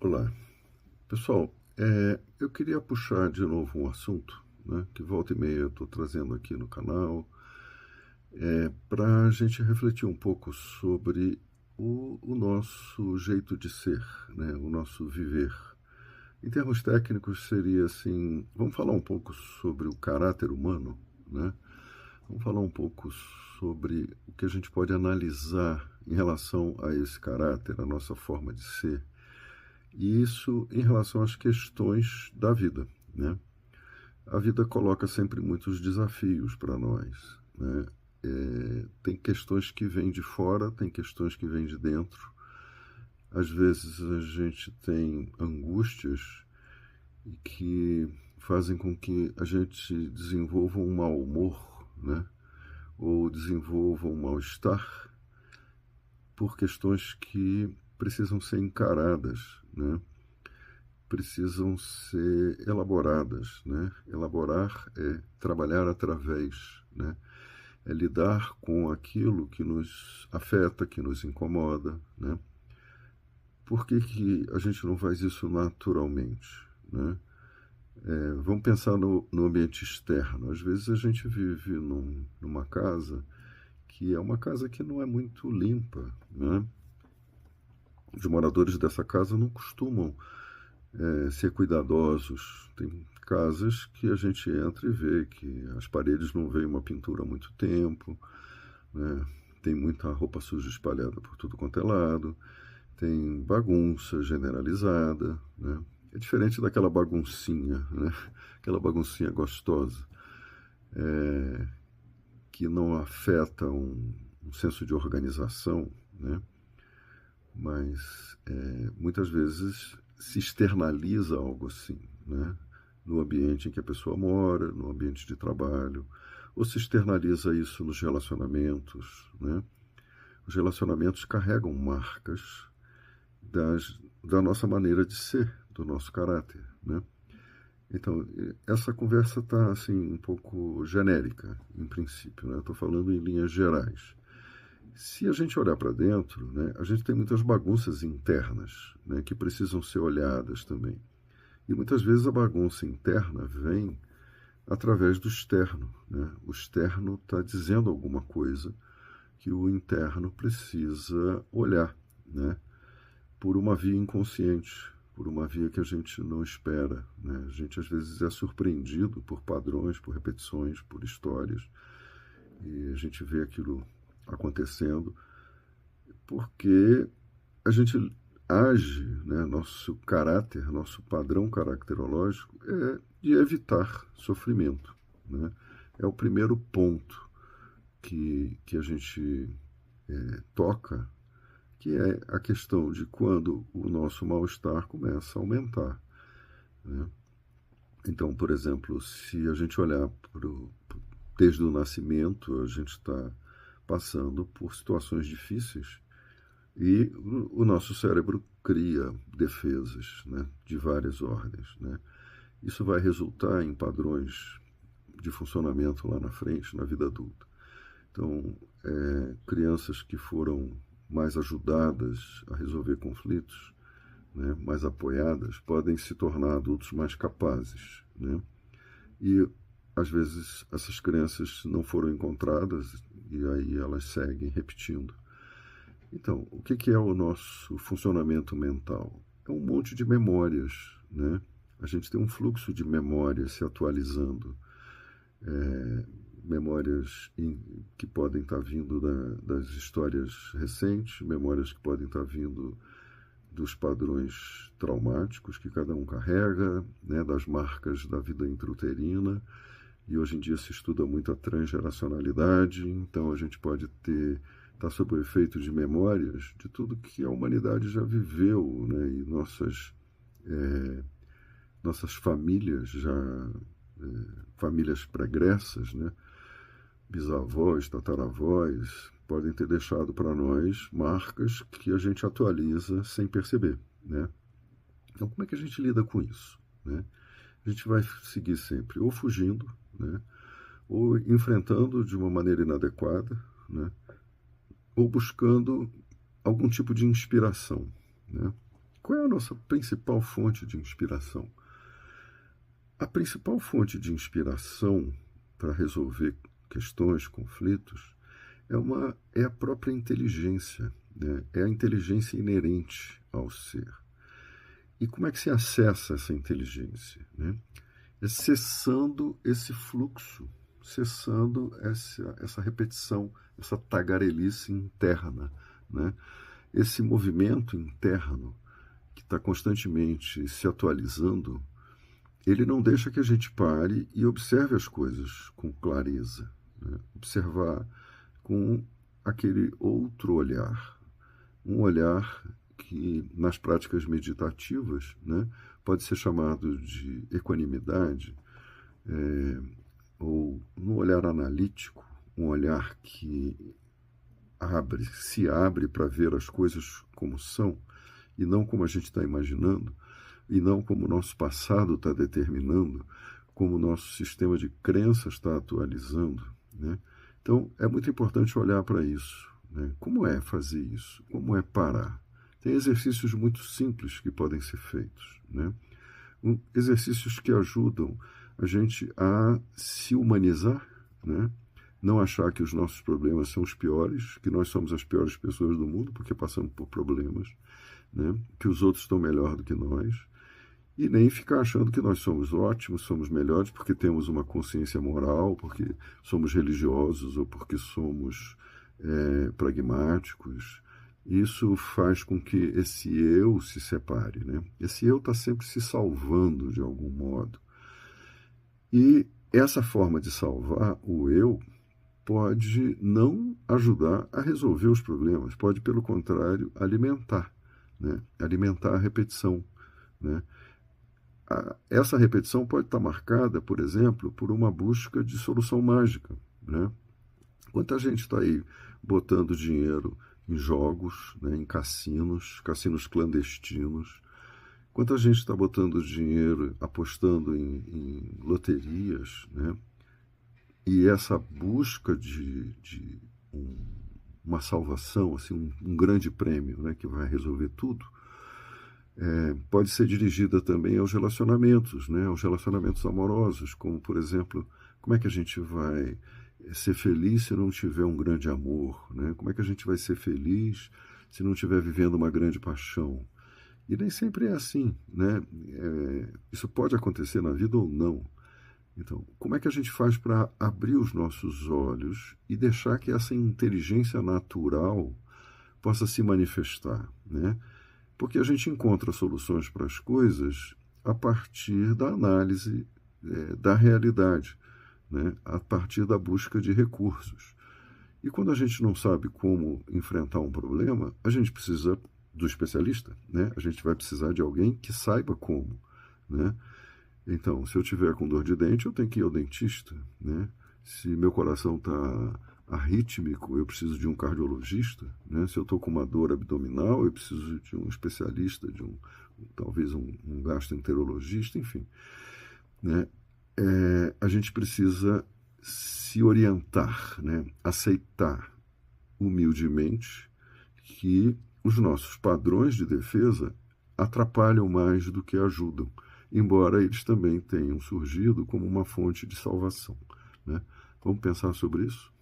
Olá, pessoal. Eu queria puxar de novo um assunto, né, que volta e meia eu estou trazendo aqui no canal, para a gente refletir um pouco sobre o nosso jeito de ser, né, o nosso viver. Em termos técnicos, seria assim: vamos falar um pouco sobre o caráter humano, né? Vamos falar um pouco sobre o que a gente pode analisar em relação a esse caráter, a nossa forma de ser. E isso em relação às questões da vida, né? A vida coloca sempre muitos desafios para nós, né? Tem questões que vêm de fora, tem questões que vêm de dentro. Às vezes a gente tem angústias e que fazem com que a gente desenvolva um mau humor, né? Ou desenvolva um mal-estar por questões que precisam ser encaradas, né? Precisam ser elaboradas, né? Elaborar é trabalhar através, né? É lidar com aquilo que nos afeta, que nos incomoda, né? Por que que a gente não faz isso naturalmente, né? Vamos pensar no ambiente externo. Às vezes a gente vive numa casa que é uma casa que não é muito limpa, né? Os moradores dessa casa não costumam ser cuidadosos. Tem casas que a gente entra e vê que as paredes não veem uma pintura há muito tempo, né? Tem muita roupa suja espalhada por tudo quanto é lado, tem bagunça generalizada, né? É diferente daquela baguncinha, né? Aquela baguncinha gostosa, que não afeta um senso de organização, né? Mas muitas vezes se externaliza algo assim, né? No ambiente em que a pessoa mora, no ambiente de trabalho, ou se externaliza isso nos relacionamentos, né? Os relacionamentos carregam marcas da nossa maneira de ser, do nosso caráter, né? Então, essa conversa está assim um pouco genérica, em princípio, né? Estou falando em linhas gerais. Se a gente olhar para dentro, né, a gente tem muitas bagunças internas, né, que precisam ser olhadas também. E muitas vezes a bagunça interna vem através do externo, né? O externo está dizendo alguma coisa que o interno precisa olhar, né? Por uma via inconsciente, por uma via que a gente não espera, né? A gente às vezes é surpreendido por padrões, por repetições, por histórias, e a gente vê aquilo acontecendo porque a gente age, né? Nosso caráter, nosso padrão caracterológico é de evitar sofrimento, né? É o primeiro ponto que a gente toca, que é a questão de quando o nosso mal-estar começa a aumentar, né? Então, por exemplo, se a gente olhar desde o nascimento, a gente está passando por situações difíceis e o nosso cérebro cria defesas, né, de várias ordens, né? Isso vai resultar em padrões de funcionamento lá na frente, na vida adulta. Então, crianças que foram mais ajudadas a resolver conflitos, né, mais apoiadas, podem se tornar adultos mais capazes, né? E às vezes essas crianças não foram encontradas e aí elas seguem repetindo. Então, o que é o nosso funcionamento mental? É um monte de memórias, né? A gente tem um fluxo de memórias se atualizando, memórias que podem estar vindo das histórias recentes, memórias que podem estar vindo dos padrões traumáticos que cada um carrega, né? Das marcas da vida intrauterina. E hoje em dia se estuda muito a transgeracionalidade, então a gente pode estar sob o efeito de memórias de tudo que a humanidade já viveu, né? E nossas famílias famílias pregressas, né? Bisavós, tataravós, podem ter deixado para nós marcas que a gente atualiza sem perceber, né? Então, como é que a gente lida com isso, né? A gente vai seguir sempre ou fugindo, né? Ou enfrentando de uma maneira inadequada, né? Ou buscando algum tipo de inspiração, né? qual é a nossa principal fonte de inspiração? A principal fonte de inspiração para resolver questões, conflitos, é a própria inteligência, né? É a inteligência inerente ao ser. E como é que se acessa essa inteligência, né? É cessando esse fluxo, cessando essa repetição, essa tagarelice interna, né? Esse movimento interno que está constantemente se atualizando, ele não deixa que a gente pare e observe as coisas com clareza, né? Observar com aquele outro olhar, um olhar que nas práticas meditativas, né, pode ser chamado de equanimidade, ou no olhar analítico, um olhar que se abre para ver as coisas como são e não como a gente está imaginando, e não como o nosso passado está determinando, como o nosso sistema de crenças está atualizando, né? Então, é muito importante olhar para isso, né? Como é fazer isso? Como é parar? Tem exercícios muito simples que podem ser feitos, né? Exercícios que ajudam a gente a se humanizar, né? Não achar que os nossos problemas são os piores, que nós somos as piores pessoas do mundo porque passamos por problemas, né? Que os outros estão melhor do que nós, e nem ficar achando que nós somos ótimos, somos melhores porque temos uma consciência moral, porque somos religiosos ou porque somos pragmáticos. Isso faz com que esse eu se separe, né? Esse eu está sempre se salvando de algum modo. E essa forma de salvar o eu pode não ajudar a resolver os problemas, pode, pelo contrário, alimentar, né? Alimentar a repetição, né? Essa repetição pode estar marcada, por exemplo, por uma busca de solução mágica, né? Quanta gente está aí botando dinheiro em jogos, né, em cassinos clandestinos. Quanta gente está botando dinheiro, apostando em loterias, né? E essa busca de uma salvação, assim, um grande prêmio, né, que vai resolver tudo, pode ser dirigida também aos relacionamentos, né, aos relacionamentos amorosos, como, por exemplo, como é que a gente vai ser feliz se não tiver um grande amor, né? Como é que a gente vai ser feliz se não estiver vivendo uma grande paixão? E nem sempre é assim, né? Isso pode acontecer na vida ou não. Então, como é que a gente faz para abrir os nossos olhos e deixar que essa inteligência natural possa se manifestar, né? Porque a gente encontra soluções para as coisas a partir da análise da realidade, né? A partir da busca de recursos. E quando a gente não sabe como enfrentar um problema, a gente precisa do especialista, né? A gente vai precisar de alguém que saiba como, né? Então, se eu tiver com dor de dente, eu tenho que ir ao dentista, né? Se meu coração está arrítmico, eu preciso de um cardiologista, né? Se eu estou com uma dor abdominal, eu preciso de um especialista, talvez um gastroenterologista, enfim, né? A gente precisa se orientar, né? Aceitar humildemente que os nossos padrões de defesa atrapalham mais do que ajudam, embora eles também tenham surgido como uma fonte de salvação, né? Vamos pensar sobre isso?